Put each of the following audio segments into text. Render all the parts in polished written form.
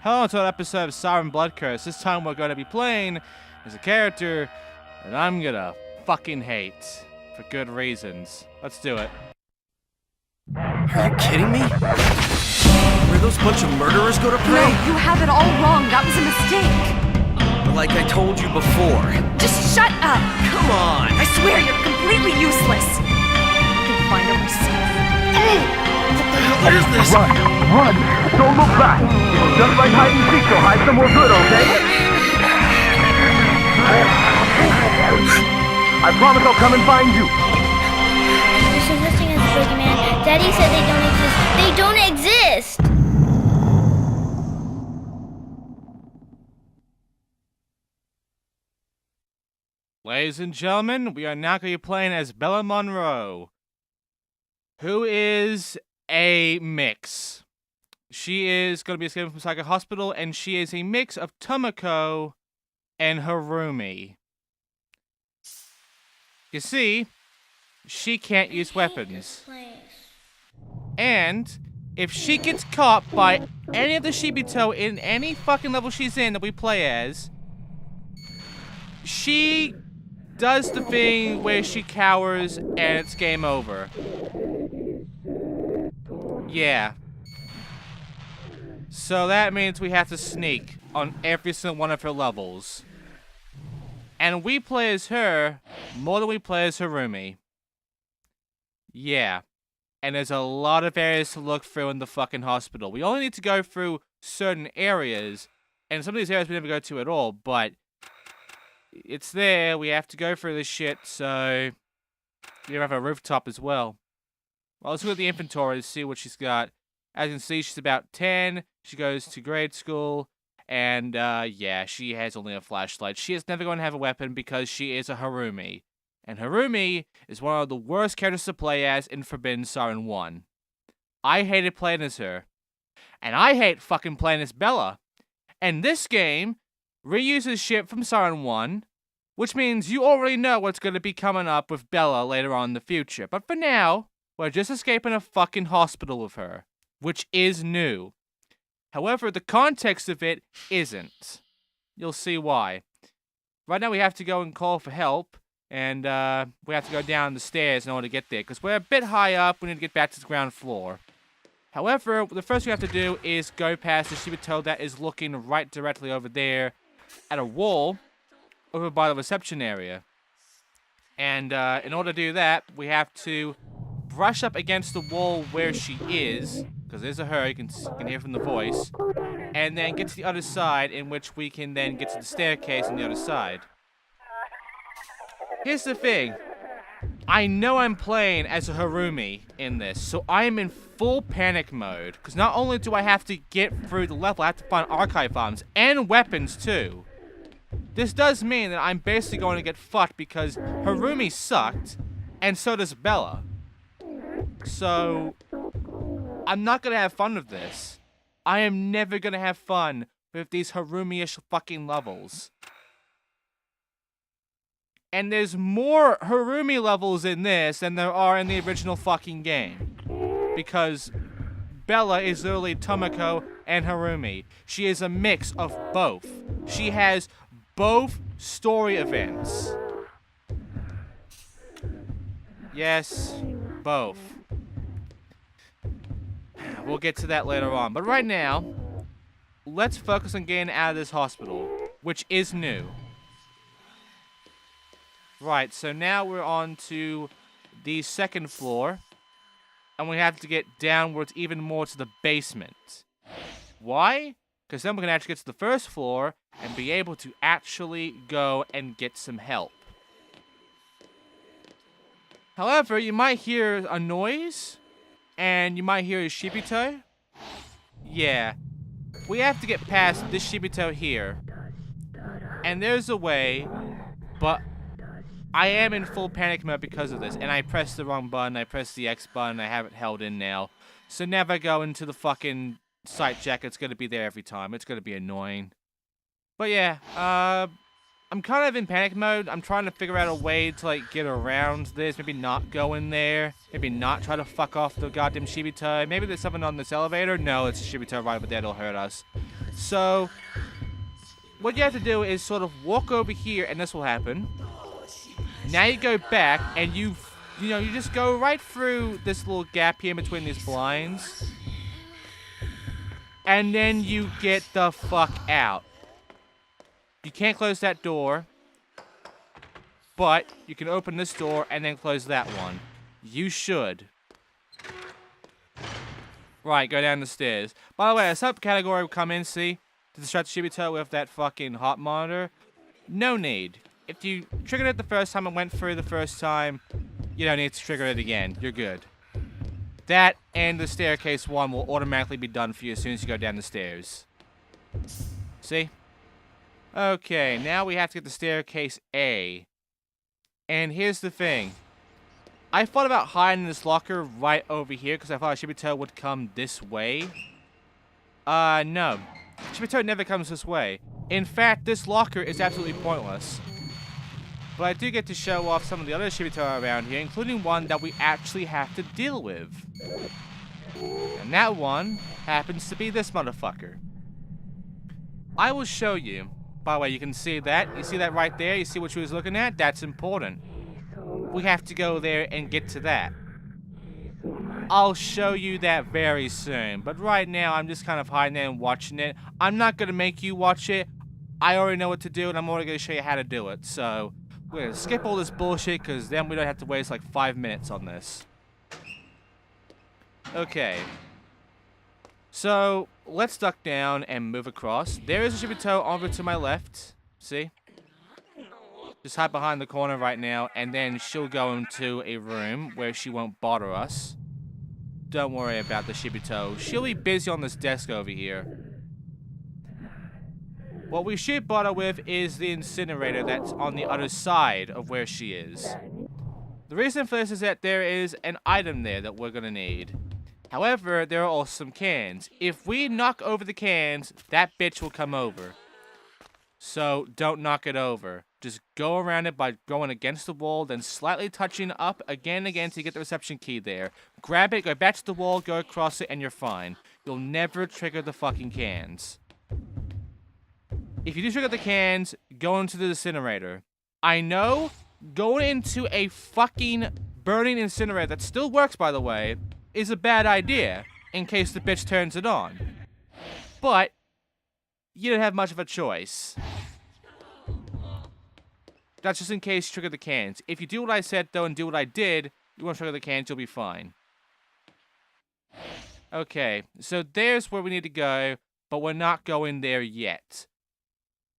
Hello to an episode of Siren Blood Curse. This time we're going to be playing as a character that I'm gonna fucking hate. For good reasons. Let's do it. Are you kidding me? Where those bunch of murderers go to pray? No, you have it all wrong. That was a mistake. Like I told you before. Just shut up. Come on! I swear you're completely useless. I can find it myself. What is this? Run! Don't look back! Just like hide and seek, so hide somewhere good, okay? I promise I'll come and find you! There's no such thing as a boogeyman. Daddy said they don't exist. They don't exist! Ladies and gentlemen, we are now going to be playing as Bella Monroe, who is a mix. She is going to be escaping from Psycho Hospital, and she is a mix of Tomako and Harumi. You see, she can't use weapons. And if she gets caught by any of the Shibito in any fucking level she's in that we play as, she does the thing where she cowers and it's game over. Yeah. So that means we have to sneak on every single one of her levels. And we play as her more than we play as Harumi. Yeah. And there's a lot of areas to look through in the fucking hospital. We only need to go through certain areas, and some of these areas we never go to at all, but it's there. We have to go through this shit, so we have a rooftop as well. Well, let's look at the inventory to see what she's got. As you can see, she's about 10. She goes to grade school. And, yeah, she has only a flashlight. She is never going to have a weapon because she is a Harumi. And Harumi is one of the worst characters to play as in Forbidden Siren 1. I hated playing as her. And I hate fucking playing as Bella. And this game reuses shit from Siren 1, which means you already know what's going to be coming up with Bella later on in the future. But for now, we're just escaping a fucking hospital with her, which is new. However, the context of it isn't. You'll see why. Right now we have to go and call for help, and we have to go down the stairs in order to get there, because we're a bit high up. We need to get back to the ground floor. However, the first thing we have to do is go past the Shibito that is looking right directly over there at a wall over by the reception area. And in order to do that, we have to brush up against the wall where she is, because there's a her, you can hear from the voice, and then get to the other side, in which we can then get to the staircase on the other side. Here's the thing. I know I'm playing as a Harumi in this, so I am in full panic mode, because not only do I have to get through the level, I have to find archive items, and weapons too. This does mean that I'm basically going to get fucked, because Harumi sucked, and so does Bella. So I'm not gonna have fun with this. I am never gonna have fun with these Harumi-ish fucking levels. And there's more Harumi levels in this than there are in the original fucking game. Because Bella is literally Tomako and Harumi. She is a mix of both. She has both story events. Yes, both. We'll get to that later on. But right now, let's focus on getting out of this hospital, which is new. Right, so now we're on to the second floor, and we have to get downwards even more to the basement. Why? Because then we can actually get to the first floor and be able to actually go and get some help. However, you might hear a noise, and you might hear a Shibito. Yeah. We have to get past this Shibito here. And there's a way, but I am in full panic mode because of this. And I pressed the wrong button, I pressed the X button, I have it held in now. So never go into the fucking sight check, it's gonna be there every time. It's gonna be annoying. But yeah, I'm kind of in panic mode. I'm trying to figure out a way to, like, get around this. Maybe not go in there. Maybe not try to fuck off the goddamn Shibito. Maybe there's something on this elevator. No, it's a Shibito right over there. It'll hurt us. So, what you have to do is sort of walk over here, and this will happen. Now you go back, and you just go right through this little gap here between these blinds. And then you get the fuck out. You can't close that door. But you can open this door and then close that one. You should. Right, go down the stairs. By the way, a subcategory will come in, see? To distract the Shibito with that fucking hot monitor. No need. If you triggered it the first time and went through the first time, you don't need to trigger it again. You're good. That and the staircase one will automatically be done for you as soon as you go down the stairs. See? Okay, now we have to get the staircase A. And here's the thing. I thought about hiding this locker right over here because I thought Shibito would come this way. No. Shibito never comes this way. In fact, this locker is absolutely pointless. But I do get to show off some of the other Shibito around here, including one that we actually have to deal with. And that one happens to be this motherfucker. I will show you. By the way, you can see that. You see that right there? You see what she was looking at? That's important. We have to go there and get to that. I'll show you that very soon. But right now, I'm just kind of hiding there and watching it. I'm not going to make you watch it. I already know what to do, and I'm already going to show you how to do it. So, we're going to skip all this bullshit, because then we don't have to waste like 5 minutes on this. Okay. So, let's duck down and move across. There is a Shibito over to my left. See? Just hide behind the corner right now, and then she'll go into a room where she won't bother us. Don't worry about the Shibito. She'll be busy on this desk over here. What we should bother with is the incinerator that's on the other side of where she is. The reason for this is that there is an item there that we're gonna need. However, there are also some cans. If we knock over the cans, that bitch will come over. So, don't knock it over. Just go around it by going against the wall, then slightly touching up again and again to get the reception key there. Grab it, go back to the wall, go across it, and you're fine. You'll never trigger the fucking cans. If you do trigger the cans, go into the incinerator. I know, going into a fucking burning incinerator that still works, by the way, is a bad idea, in case the bitch turns it on. But, you don't have much of a choice. That's just in case you trigger the cans. If you do what I said, though, and do what I did, you won't trigger the cans, you'll be fine. Okay, so there's where we need to go, but we're not going there yet.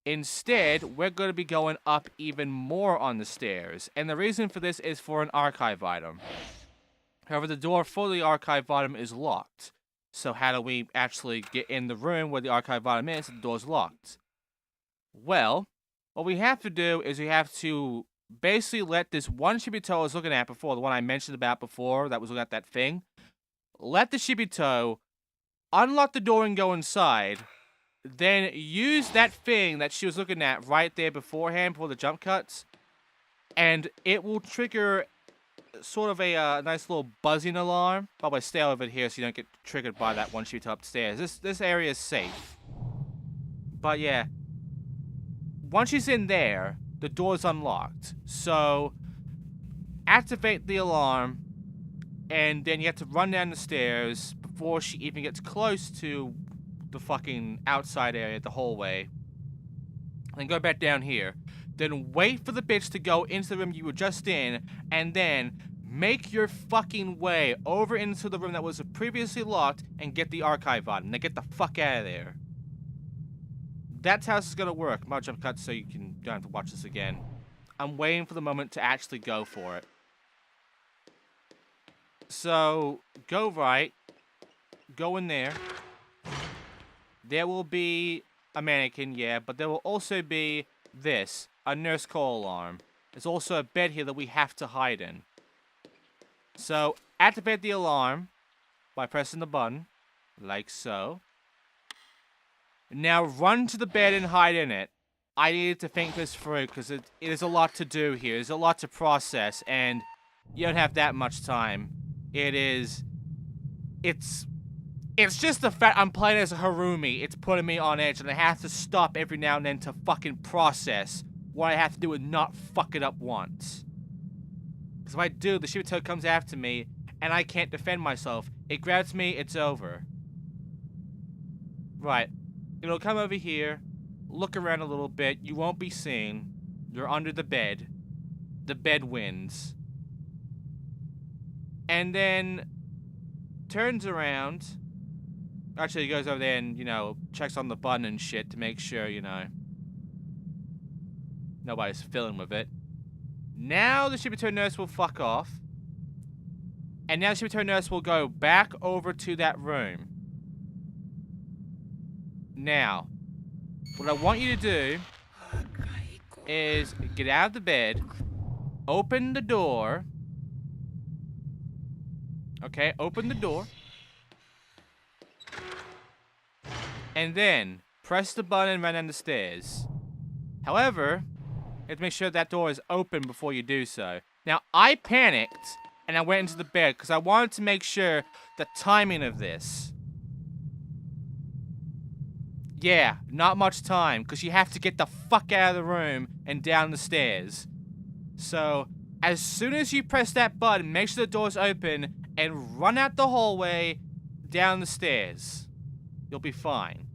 Instead, we're going to be going up even more on the stairs, and the reason for this is for an archive item. However, the door for the archive item is locked. So how do we actually get in the room where the archive item is if the door's locked? Well, what we have to do is we have to basically let this one Shibito I was looking at before, the one I mentioned about before that was looking at that thing, let the Shibito unlock the door and go inside, then use that thing that she was looking at right there beforehand before the jump cuts, and it will trigger sort of a nice little buzzing alarm. By the way, stay over here so you don't get triggered by that one Shibito upstairs. This area is safe. But yeah, once she's in there, the door's unlocked. So, activate the alarm, and then you have to run down the stairs before she even gets close to the fucking outside area, the hallway. Then go back down here. Then wait for the bitch to go into the room you were just in, and then make your fucking way over into the room that was previously locked and get the archive item. Then get the fuck out of there. That's how this is gonna work. I'm gonna jump cut so you don't have to watch this again. I'm waiting for the moment to actually go for it. So, go right. Go in there. There will be a mannequin, yeah, but there will also be this. A nurse call alarm. There's also a bed here that we have to hide in. So, activate the alarm by pressing the button, like so. Now run to the bed and hide in it. I needed to think this through because it is a lot to do here. There's a lot to process, and you don't have that much time. It's It's just the fact I'm playing as a Harumi. It's putting me on edge, and I have to stop every now and then to fucking process what I have to do and not fuck it up once. Because if I do, the Shibito comes after me, and I can't defend myself. It grabs me, it's over. Right. It'll come over here, look around a little bit. You won't be seen. You're under the bed. The bed wins. And then turns around. Actually, he goes over there and, you know, checks on the button and shit to make sure, you know, nobody's fiddling with it. Now the Shibito nurse will fuck off. And now the Shibito nurse will go back over to that room. Now, what I want you to do is get out of the bed, open the door. Okay, open the door. And then press the button and run down the stairs. However, you have to make sure that door is open before you do so. Now, I panicked and I went into the bed because I wanted to make sure the timing of this. Yeah, not much time because you have to get the fuck out of the room and down the stairs. So, as soon as you press that button, make sure the door's open and run out the hallway down the stairs. You'll be fine.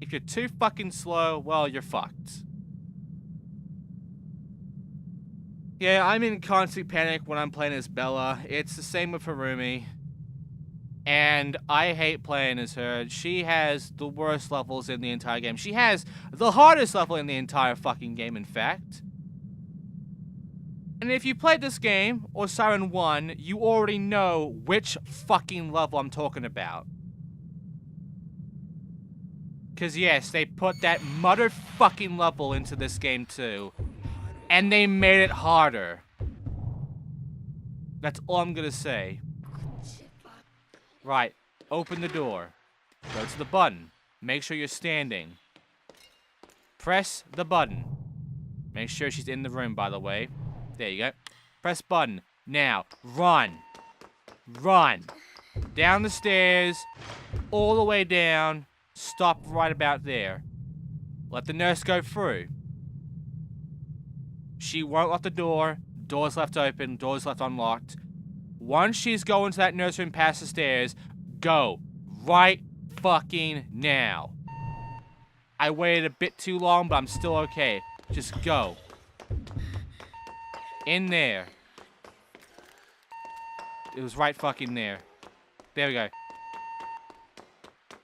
If you're too fucking slow, well, you're fucked. Yeah, I'm in constant panic when I'm playing as Bella. It's the same with Harumi. And I hate playing as her. She has the worst levels in the entire game. She has the hardest level in the entire fucking game, in fact. And if you played this game, or Siren 1, you already know which fucking level I'm talking about. Because yes, they put that motherfucking level into this game too. And they made it harder. That's all I'm gonna say. Right, open the door. Go to the button. Make sure you're standing. Press the button. Make sure she's in the room, by the way. There you go. Press button. Now, run. Run. Down the stairs. All the way down. Stop right about there. Let the nurse go through. She won't lock the door. Door's left open. Door's left unlocked. Once she's going to that nurse room past the stairs, go. Right fucking now. I waited a bit too long, but I'm still okay. Just go. In there. It was right fucking there. There we go.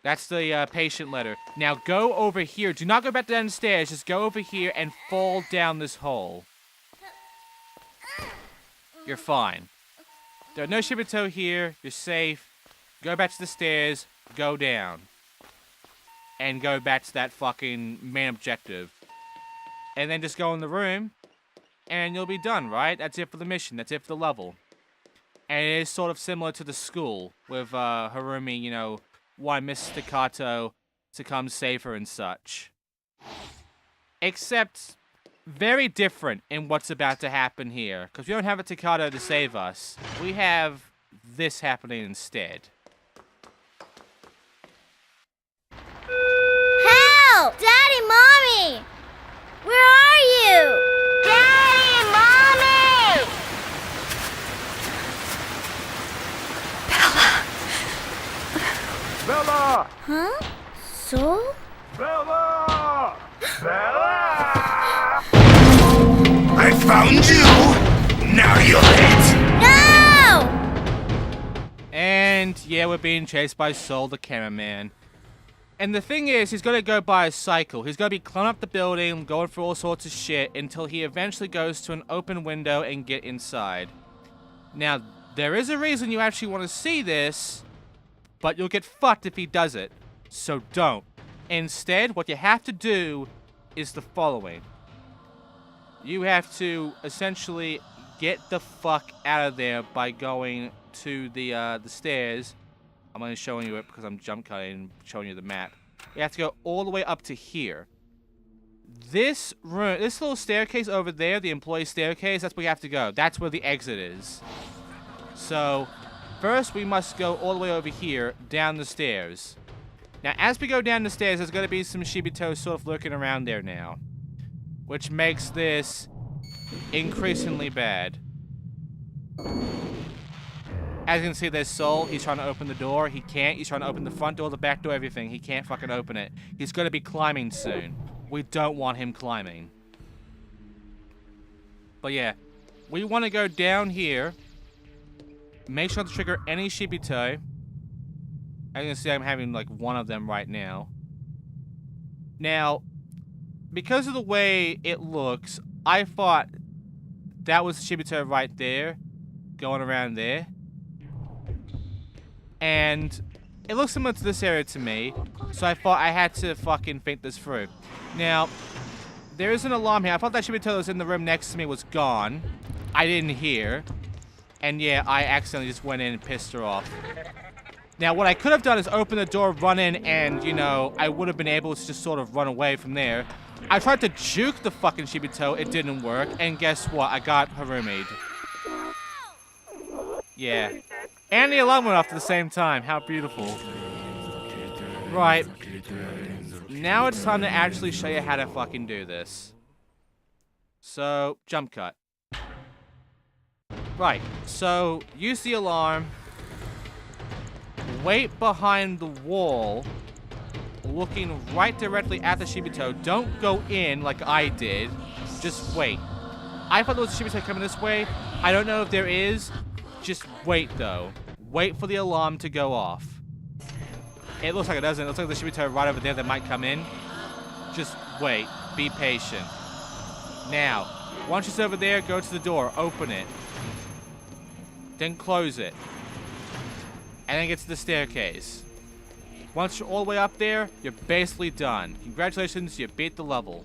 That's the patient letter. Now go over here. Do not go back down the stairs. Just go over here and fall down this hole. You're fine. There are no Shibito here. You're safe. Go back to the stairs. Go down. And go back to that fucking main objective. And then just go in the room. And you'll be done, right? That's it for the mission. That's it for the level. And it is sort of similar to the school. With Harumi, you know, why Mr. Kato to come save her and such. Except very different in what's about to happen here. Because we don't have a Takato to save us. We have this happening instead. Help! Daddy, Mommy! Where are you? Daddy, Mommy! Bella! Huh? So? Bella! Bella! I found you! Now you'll hit! No! And yeah, we're being chased by Soul, the cameraman. And the thing is, he's going to go by a cycle. He's going to be climbing up the building, going through all sorts of shit, until he eventually goes to an open window and get inside. Now, there is a reason you actually want to see this, but you'll get fucked if he does it. So don't. Instead, what you have to do is the following. You have to essentially get the fuck out of there by going to the stairs. I'm only showing you it because I'm jump cutting, showing you the map. You have to go all the way up to here. This room, this little staircase over there, the employee staircase, that's where you have to go. That's where the exit is. So, First, we must go all the way over here, down the stairs. Now, as we go down the stairs, there's going to be some Shibito sort of lurking around there now. Which makes this increasingly bad. As you can see, there's Soul. He's trying to open the door. He can't. He's trying to open the front door, the back door, everything. He can't fucking open it. He's going to be climbing soon. We don't want him climbing. But yeah, we want to go down here. Make sure to trigger any Shibito. As you can see, I'm having like one of them right now. Now, because of the way it looks, I thought that was Shibito right there, going around there. And it looks similar to this area to me, so I thought I had to fucking think this through. Now, there is an alarm here. I thought that Shibito that was in the room next to me was gone. I didn't hear. And yeah, I accidentally just went in and pissed her off. Now, what I could have done is open the door, run in, and, you know, I would have been able to just sort of run away from there. I tried to juke the fucking Shibito. It didn't work. And guess what? I got Harumi'd. Yeah. And the alarm went off at the same time. How beautiful. Right. Now it's time to actually show you how to fucking do this. So, jump cut. Right. So, use the alarm. Wait behind the wall. Looking right directly at the Shibito. Don't go in like I did. Just wait. I thought there was a Shibito coming this way. I don't know if there is. Just wait, though. Wait for the alarm to go off. It looks like it doesn't. It looks like the Shibito right over there that might come in. Just wait. Be patient. Now, once it's over there, go to the door. Open it. Then close it. And then get to the staircase. Once you're all the way up there, you're basically done. Congratulations, you beat the level.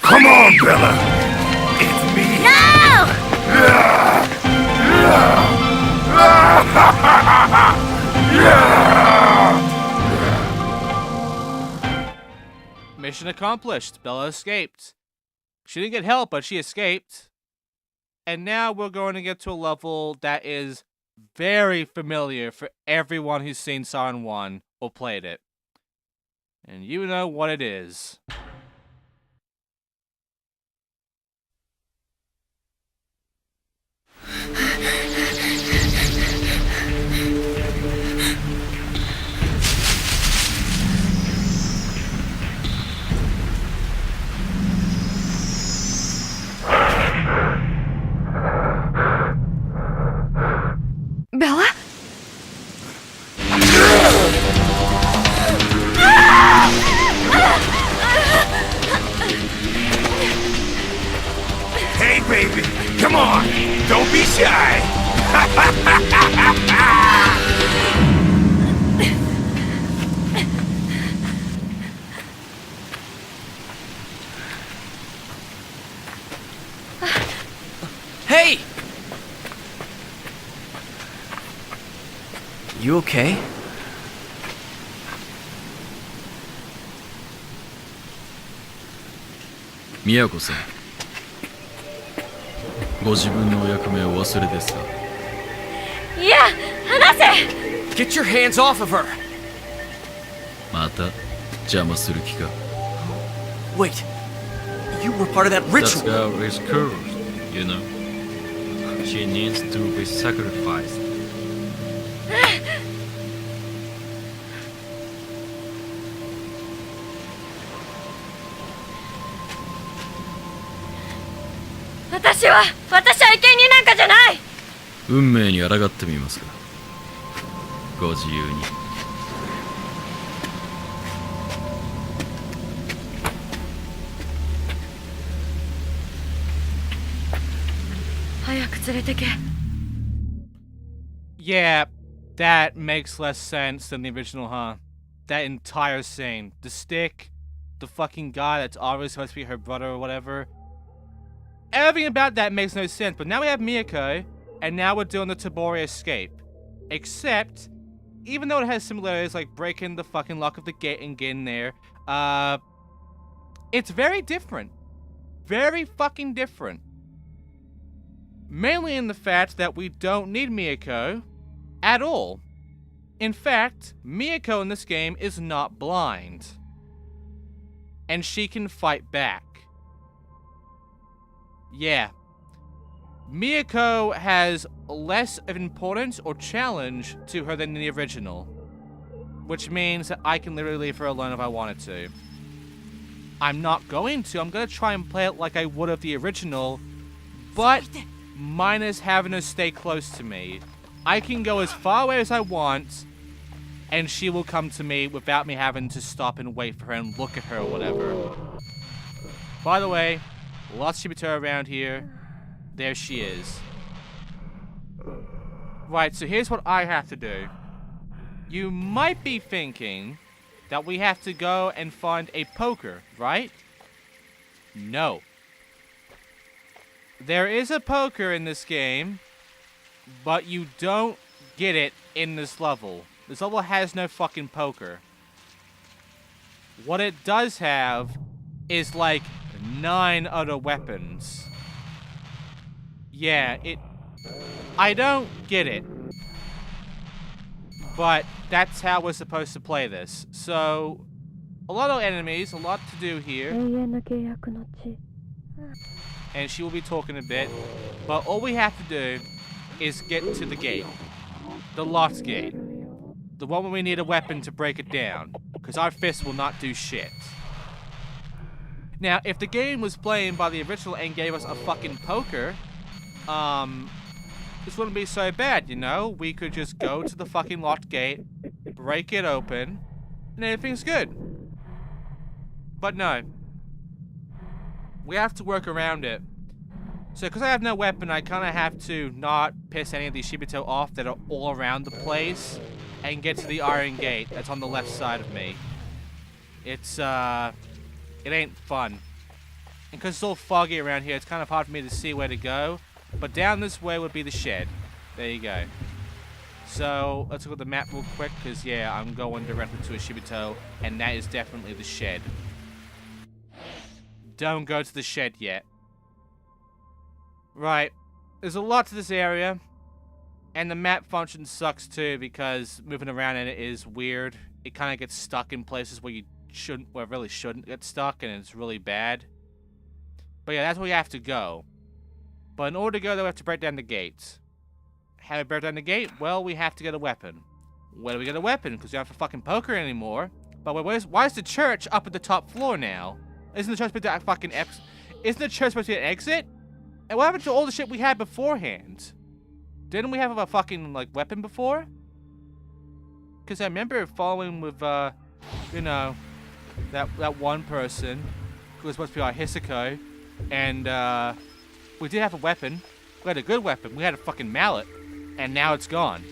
Come on, Bella. It's me. Mission accomplished. Bella escaped. She didn't get help, but she escaped. And now we're going to get to a level that is very familiar for everyone who's seen Siren 1 or played it. And you know what it is. Bella? Hey, baby. Come on. Don't be shy. Hey! You okay? Miyako さん、ご自分のお役目を忘れですか？いや、離せ! Get your hands off of her! また邪魔する気か？ Wait, you were part of that That ritual! girl is cursed, you know. She needs to be sacrificed. 私は生贄なんかじゃない!運命に抗ってみますか？ご自由に。早く連れてけ。 Yeah, that makes less sense than the original, huh? That entire scene. The stick, the fucking guy that's obviously supposed to be her brother or whatever. Everything about that makes no sense, but now we have Miyako, and now we're doing the Tabori escape. Except, even though it has similarities like breaking the fucking lock of the gate and getting there, it's very different. Very fucking different. Mainly in the fact that we don't need Miyako at all. In fact, Miyako in this game is not blind. And she can fight back. Yeah. Miyako has less of importance or challenge to her than the original. Which means that I can literally leave her alone if I wanted to. I'm not going to. I'm going to try and play it like I would of the original. But minus having her stay close to me. I can go as far away as I want. And she will come to me without me having to stop and wait for her and look at her or whatever. By the way, lots of Shibito around here. There she is. Right, so here's what I have to do. You might be thinking that we have to go and find a poker, right? No. There is a poker in this game, but you don't get it in this level. This level has no fucking poker. What it does have is like 9 other weapons. Yeah, I don't get it. But that's how we're supposed to play this. So, a lot of enemies, a lot to do here. And she will be talking a bit. But all we have to do is get to the gate. The locked gate. The one where we need a weapon to break it down. Because our fist will not do shit. Now, if the game was playing by the original and gave us a fucking poker, this wouldn't be so bad, you know? We could just go to the fucking locked gate, break it open, and everything's good. But no. We have to work around it. So, because I have no weapon, I kind of have to not piss any of these Shibito off that are all around the place and get to the iron gate that's on the left side of me. It's, it ain't fun. And because it's all foggy around here, it's kind of hard for me to see where to go. But down this way would be the shed. There you go. So, let's look at the map real quick, because, yeah, I'm going directly to a Shibito, and that is definitely the shed. Don't go to the shed yet. Right. There's a lot to this area, and the map function sucks, too, because moving around in it is weird. It kind of gets stuck in places where you shouldn't, well, really shouldn't get stuck, and it's really bad. But, yeah, that's where you have to go. But in order to go there, we have to break down the gates. How do we break down the gate? Well, we have to get a weapon. Where do we get a weapon? Because we don't have a fucking poker anymore. But why is the church up at the top floor now? Isn't the church supposed to fucking Isn't the church supposed to be an exit? And what happened to all the shit we had beforehand? Didn't we have a fucking, like, weapon before? Because I remember following with, you know, that one person who was supposed to be our Hisako. And, we did have a weapon. We had a good weapon. We had a fucking mallet. And now it's gone.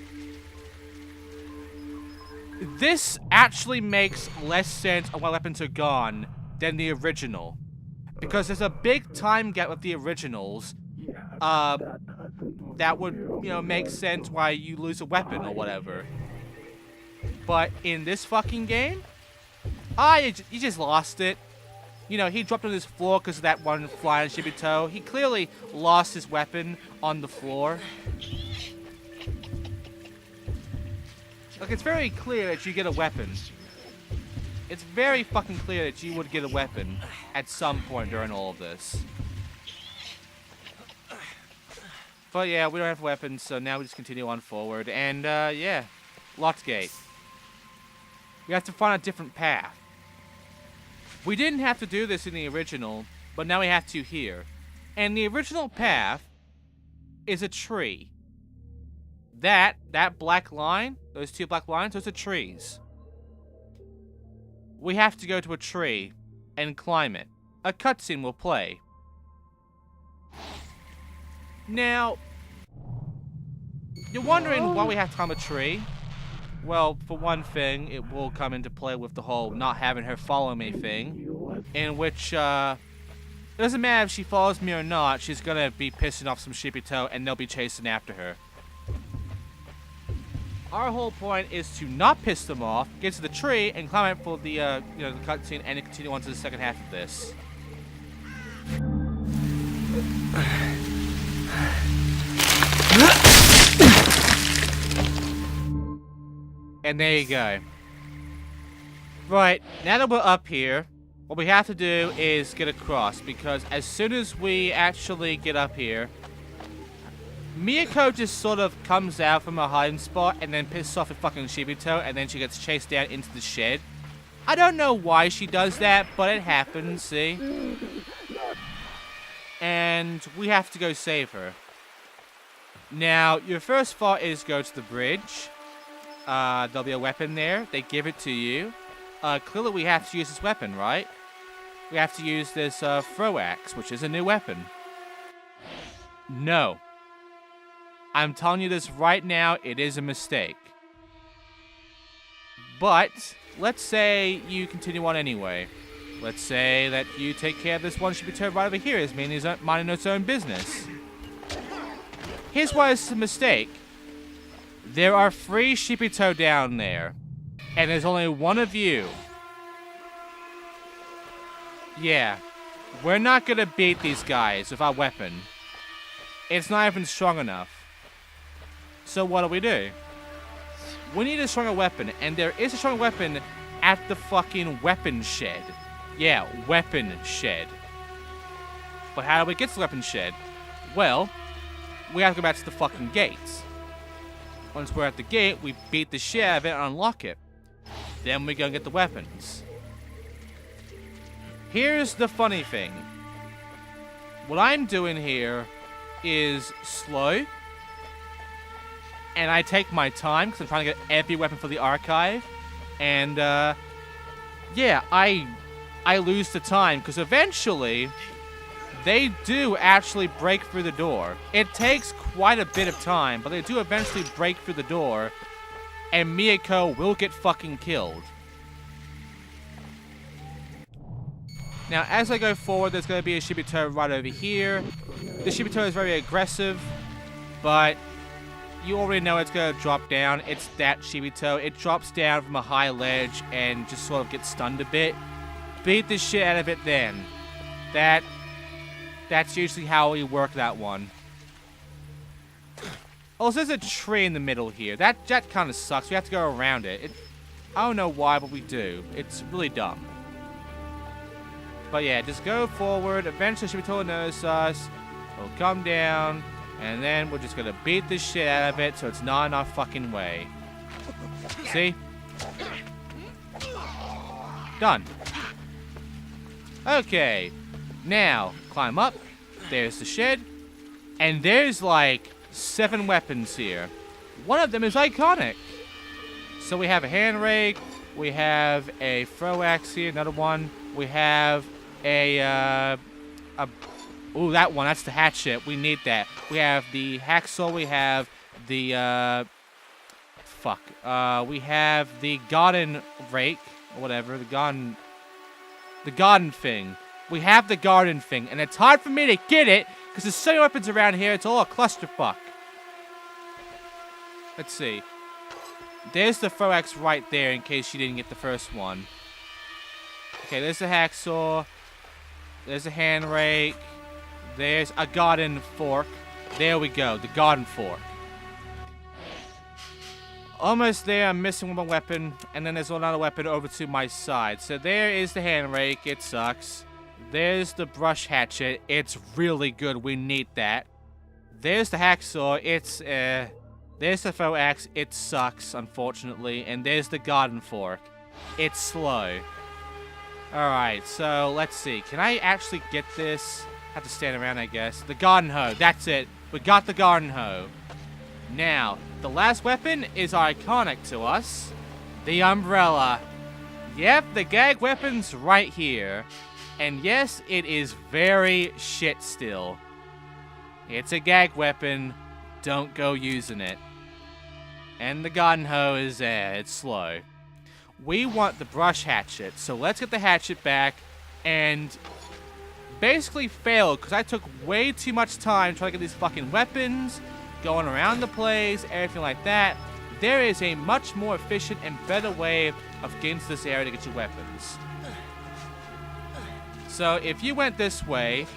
This actually makes less sense of why weapons are gone than the original. Because there's a big time gap with the originals. That would, you know, make sense why you lose a weapon or whatever. But in this fucking game, you just lost it. You know, he dropped on his floor because of that one flying Shibito. He clearly lost his weapon on the floor. Like, it's very clear that you get a weapon. It's very fucking clear that you would get a weapon at some point during all of this. But yeah, we don't have weapons, so now we just continue on forward. And, yeah. Locked gate. We have to find a different path. We didn't have to do this in the original, but now we have to here. And the original path is a tree. That black line, those two black lines, those are trees. We have to go to a tree and climb it. A cutscene will play. Now, you're wondering why we have to climb a tree. Well, for one thing, it will come into play with the whole not having her follow me thing. In which, it doesn't matter if she follows me or not, she's gonna be pissing off some Shibito and they'll be chasing after her. Our whole point is to not piss them off, get to the tree, and climb up for the, the cutscene, and continue on to the second half of this. And there you go. Right, now that we're up here, what we have to do is get across, because as soon as we actually get up here, Miyako just sort of comes out from her hiding spot and then pisses off a fucking Shibito, and then she gets chased down into the shed. I don't know why she does that, but it happens, see? And we have to go save her. Now, your first thought is go to the bridge. There'll be a weapon there. They give it to you. Clearly we have to use this weapon, right? We have to use this throw axe, which is a new weapon. No. I'm telling you this right now, it is a mistake. But, let's say you continue on anyway. Let's say that you take care of this one Shibito right over here, is minding its own business. Here's why it's a mistake. There are 3 Shibito down there, and there's only one of you. Yeah, we're not gonna beat these guys with our weapon. It's not even strong enough. So what do? We need a stronger weapon, and there is a stronger weapon at the fucking weapon shed. Yeah, weapon shed. But how do we get to the weapon shed? Well, we have to go back to the fucking gates. Once we're at the gate, we beat the shit out of it and unlock it. Then we go and get the weapons. Here's the funny thing. What I'm doing here is slow. And I take my time because I'm trying to get every weapon for the archive. And, yeah, I lose the time because eventually they do actually break through the door. It takes quite a bit of time, but they do eventually break through the door, and Miyako will get fucking killed. Now, as I go forward, there's going to be a Shibito right over here. The Shibito is very aggressive, but you already know it's going to drop down. It's that Shibito. It drops down from a high ledge and just sort of gets stunned a bit. Beat the shit out of it then. That's usually how we work that one. Oh, so there's a tree in the middle here. That kind of sucks. We have to go around it. I don't know why, but we do. It's really dumb. But yeah, just go forward. Eventually, Shibito will notice us. We'll come down. And then we're just going to beat the shit out of it so it's not in our fucking way. See? Done. Okay. Now, climb up. There's the shed. And there's like 7 weapons here. One of them is iconic. So we have a hand rake. We have a throw axe here. Another one. We have ooh, that one. That's the hatchet. We need that. We have the hacksaw. We have the, we have the garden rake. Or whatever. The garden thing. We have the garden thing. And it's hard for me to get it. Because there's so many weapons around here. It's all a clusterfuck. Let's see. There's the throw axe right there in case you didn't get the first one. Okay, there's the hacksaw. There's a hand rake. There's a garden fork. There we go, the garden fork. Almost there, I'm missing one more weapon. And then there's another weapon over to my side. So there is the hand rake, it sucks. There's the brush hatchet, it's really good, we need that. There's the hacksaw, it's, there's the throw axe, it sucks, unfortunately. And there's the garden fork. It's slow. Alright, so let's see. Can I actually get this? Have to stand around, I guess. The garden hoe, that's it. We got the garden hoe. Now, the last weapon is iconic to us. The umbrella. Yep, the gag weapon's right here. And yes, it is very shit still. It's a gag weapon. Don't go using it. And the garden hoe is it's slow. We want the brush hatchet, so let's get the hatchet back and basically fail because I took way too much time trying to get these fucking weapons, going around the place, everything like that. there is a much more efficient and better way of getting to this area to get your weapons. So if you went this way,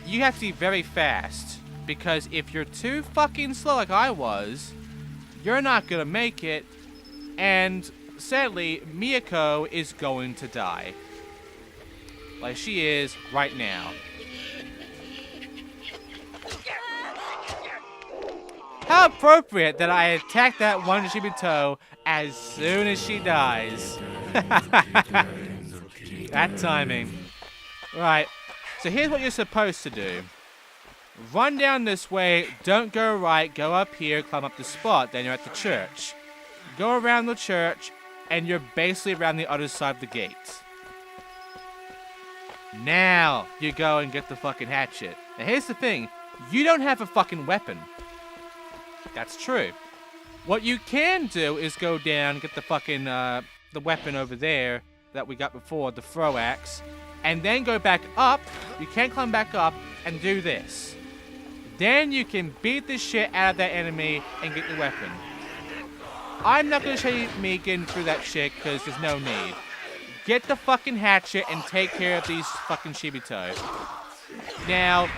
you have to be very fast, because if you're too fucking slow like I was, you're not gonna make it, and sadly, Miyako is going to die. Like she is right now. How appropriate that I attack that one Shibito as soon as she dies. That timing. Right, so here's what you're supposed to do. Run down this way, don't go right, go up here, climb up the spot, then you're at the church. Go around the church, and you're basically around the other side of the gate. Now, you go and get the fucking hatchet. Now here's the thing, you don't have a fucking weapon. That's true. What you can do is go down, get the fucking, the weapon over there that we got before, the throw axe, and then go back up. You can climb back up and do this. Then you can beat the shit out of that enemy and get the weapon. I'm not going to show you me getting through that shit because there's no need. Get the fucking hatchet and take care of these fucking Shibito. Now,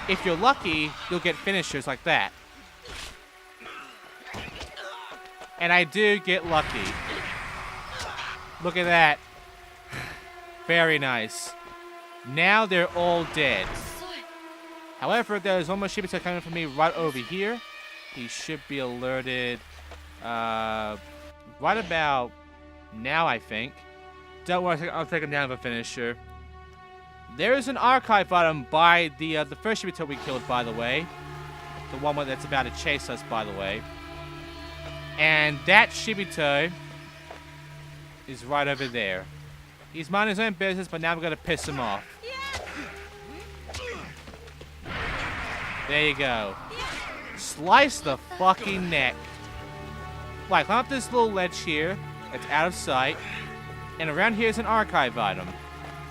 if you're lucky, you'll get finishers like that. And I do get lucky. Look at that. Very nice. Now they're all dead. However, there's one more Shibito coming from me right over here. He should be alerted right about now, I think. Don't worry, I'll take him down with a finisher. There is an archive item by the first Shibito we killed, by the way. The one that's about to chase us, by the way. And that Shibito is right over there. He's minding his own business, but now we're going to piss him off. There you go. Slice the fucking neck. Right, climb up this little ledge here. It's out of sight. And around here is an archive item.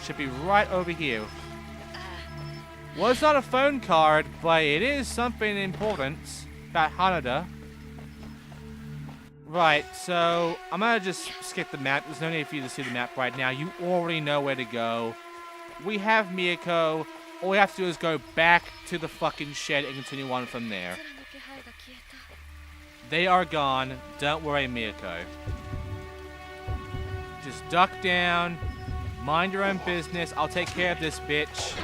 Should be right over here. Well, it's not a phone card, but it is something important about Hanada. Right, so I'm gonna just skip the map. There's no need for you to see the map right now. You already know where to go. We have Miyako. All we have to do is go back to the fucking shed and continue on from there. They are gone. Don't worry, Miyako. Just duck down. Mind your own business. I'll take care of this bitch.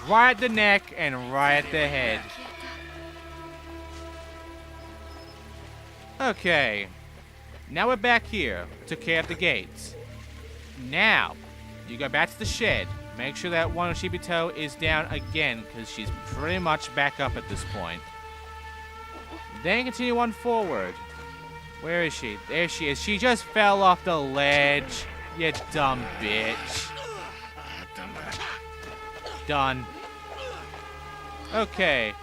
Right at the neck and right at the head. Okay. Now we're back here. Took care of the gates. Now, you go back to the shed. Make sure that one Shibito is down again, because she's pretty much back up at this point. Then continue on forward. Where is she? There she is. She just fell off the ledge. You dumb bitch. Done. Okay.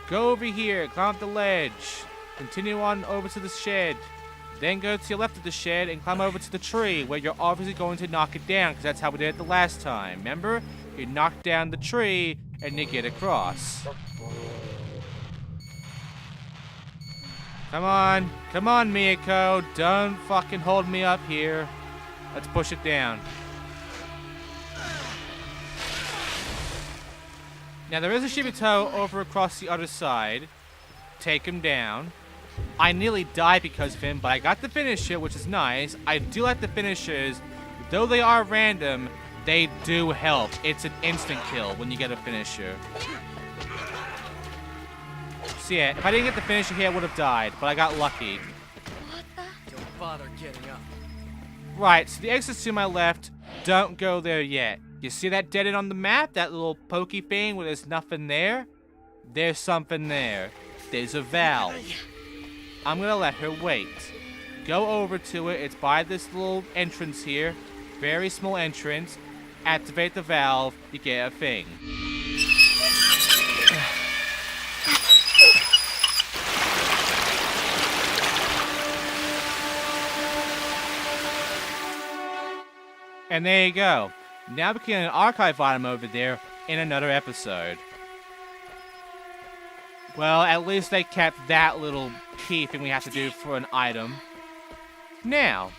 Go over here. Climb up the ledge. Continue on over to the shed. Then go to your left of the shed and climb over to the tree, where you're obviously going to knock it down, because that's how we did it the last time. Remember? You knock down the tree and you get across. Come on. Come on, Miyako. Don't fucking hold me up here. Let's push it down. Now, there is a Shibito over across the other side. Take him down. I nearly died because of him, but I got the finisher, which is nice. I do like the finishers. Though they are random, they do help. It's an instant kill when you get a finisher. So yeah, if I didn't get the finisher here, I would have died, but I got lucky. Don't bother getting up. Right, so the exit's to my left. Don't go there yet. You see that dead end on the map? That little pokey thing where there's nothing there? There's something there. There's a valve. I'm gonna let her wait. Go over to it. It's by this little entrance here. Very small entrance. Activate the valve. You get a thing. And there you go. Now we can get an archive item over there in another episode. Well, at least they kept that little key thing we have to do for an item. Now,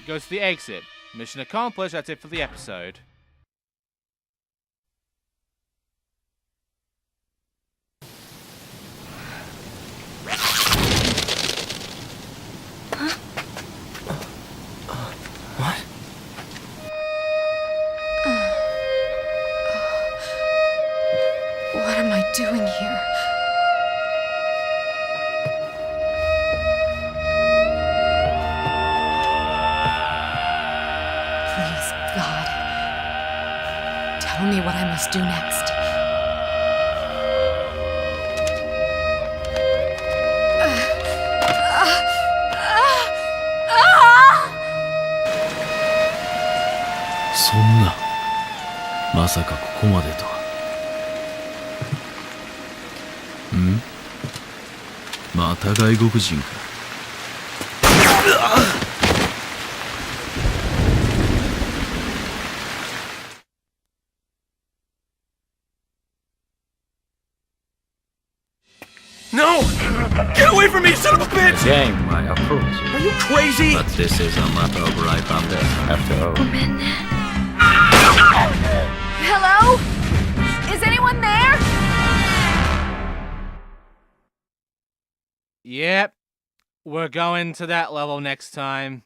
go to the exit. Mission accomplished, that's it for the episode. What? What am I doing here? Please, God. Tell me what I must do next. Soんなまさかここまでとは。ん？また外国人か。No! Get away from me, son of a bitch! Again, my approach. Are you crazy? But this is a matter of life and death, after all. Hello? Is anyone there? Yep. We're going to that level next time.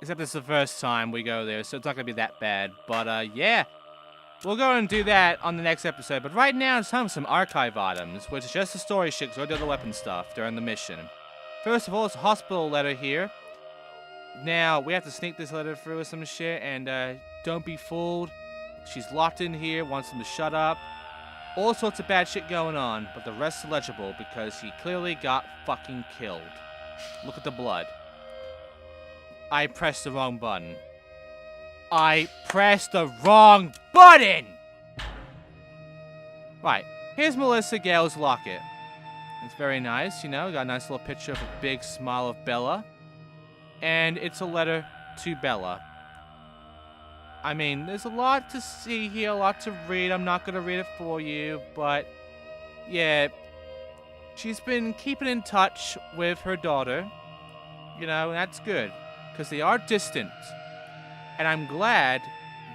Except it's the first time we go there, so it's not going to be that bad. But, yeah. We'll go and do that on the next episode. But right now, it's time for some archive items, which is just the story shit, because we did the weapon stuff during the mission. First of all, it's a hospital letter here. Now, we have to sneak this letter through with some shit, and, don't be fooled. She's locked in here, wants them to shut up. All sorts of bad shit going on, but the rest is legible because he clearly got fucking killed. Look at the blood. I pressed the wrong button. I pressed the wrong button! Right, here's Melissa Gale's locket. It's very nice, you know, got a nice little picture of a big smile of Bella. And it's a letter to Bella. I mean, there's a lot to see here, a lot to read. I'm not gonna read it for you, but yeah, she's been keeping in touch with her daughter. You know, and that's good, because they are distant. And I'm glad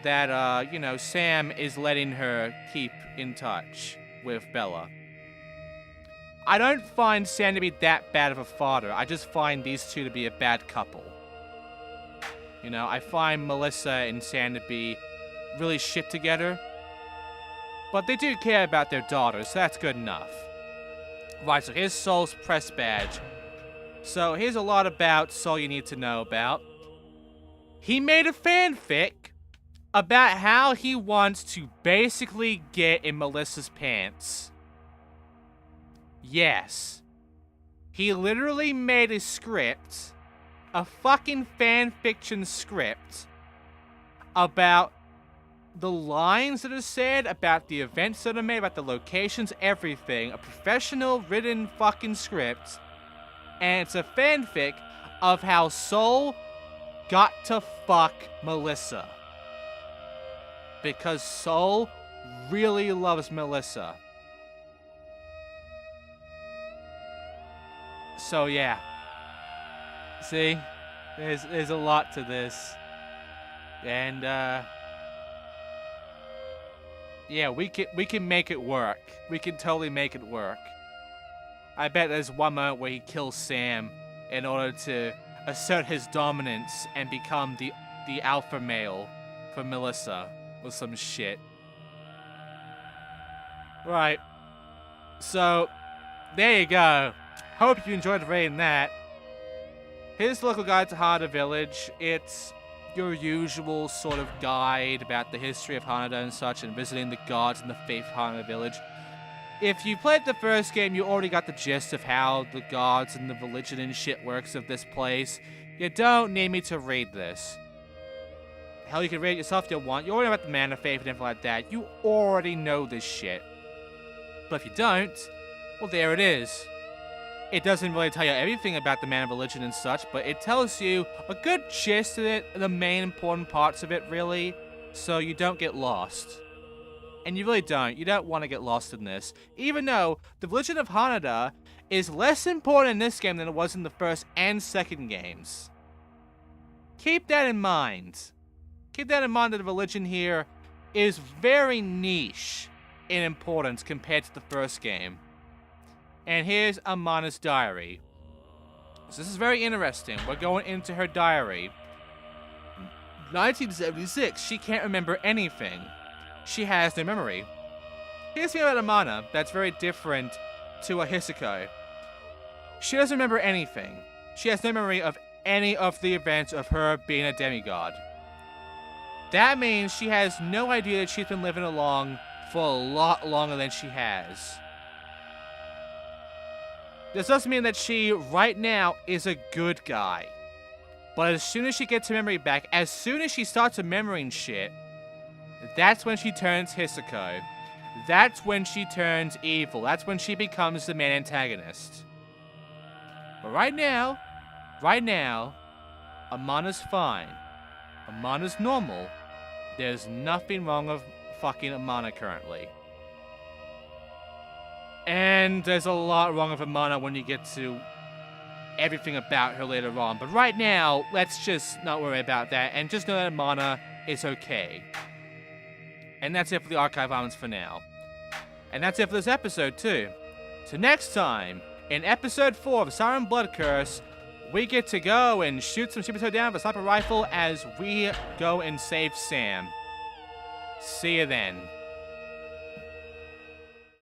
that, you know, Sam is letting her keep in touch with Bella. I don't find Sam to be that bad of a father. I just find these two to be a bad couple. You know, I find Melissa and Sam to be really shit together. But they do care about their daughter, so that's good enough. Right, so here's Soul's press badge. So here's a lot about Soul you need to know about. He made a fanfic about how he wants to basically get in Melissa's pants. Yes. He literally made a script, a fucking fanfiction script, about the lines that are said, about the events that are made, about the locations, everything. A professional written fucking script. And it's a fanfic of how Soul got to fuck Melissa. Because Soul really loves Melissa. So yeah. See? There's a lot to this. And yeah, we can make it work. We can totally make it work. I bet there's one moment where he kills Sam in order to assert his dominance and become the alpha male for Melissa or some shit. Right. So, there you go. Hope you enjoyed reading that. Here's the local guide to Hanada Village. It's your usual sort of guide about the history of Hanada and such, and visiting the gods and the faith of Hanada Village. If you played the first game, you already got the gist of how the gods and the religion and shit works of this place. You don't need me to read this. Hell, you can read it yourself if you want. You already know about the man of faith and everything like that. You already know this shit. But if you don't, well, there it is. It doesn't really tell you everything about the man of religion and such, but it tells you a good gist of it, the main important parts of it, really, so you don't get lost. And you really don't. You don't want to get lost in this. Even though the religion of Hanada is less important in this game than it was in the first and second games. Keep that in mind. Keep that in mind that the religion here is very niche in importance compared to the first game. And here's Amana's diary. So this is very interesting. We're going into her diary. 1976, she can't remember anything. She has no memory. Here's the thing about Amana that's very different to a Hisako. She doesn't remember anything. She has no memory of any of the events of her being a demigod. That means she has no idea that she's been living along for a lot longer than she has. This doesn't mean that she, right now, is a good guy. But as soon as she gets her memory back, as soon as she starts remembering shit, that's when she turns Hisako. That's when she turns evil. That's when she becomes the main antagonist. But right now, Amana's fine. Amana's normal. There's nothing wrong with fucking Amana currently. And there's a lot wrong with Amana when you get to everything about her later on. But right now, let's just not worry about that and just know that Amana is okay. And that's it for the archive elements for now. And that's it for this episode too. So next time, in episode 4 of Siren Blood Curse, we get to go and shoot some Super down with a sniper rifle as we go and save Sam. See you then.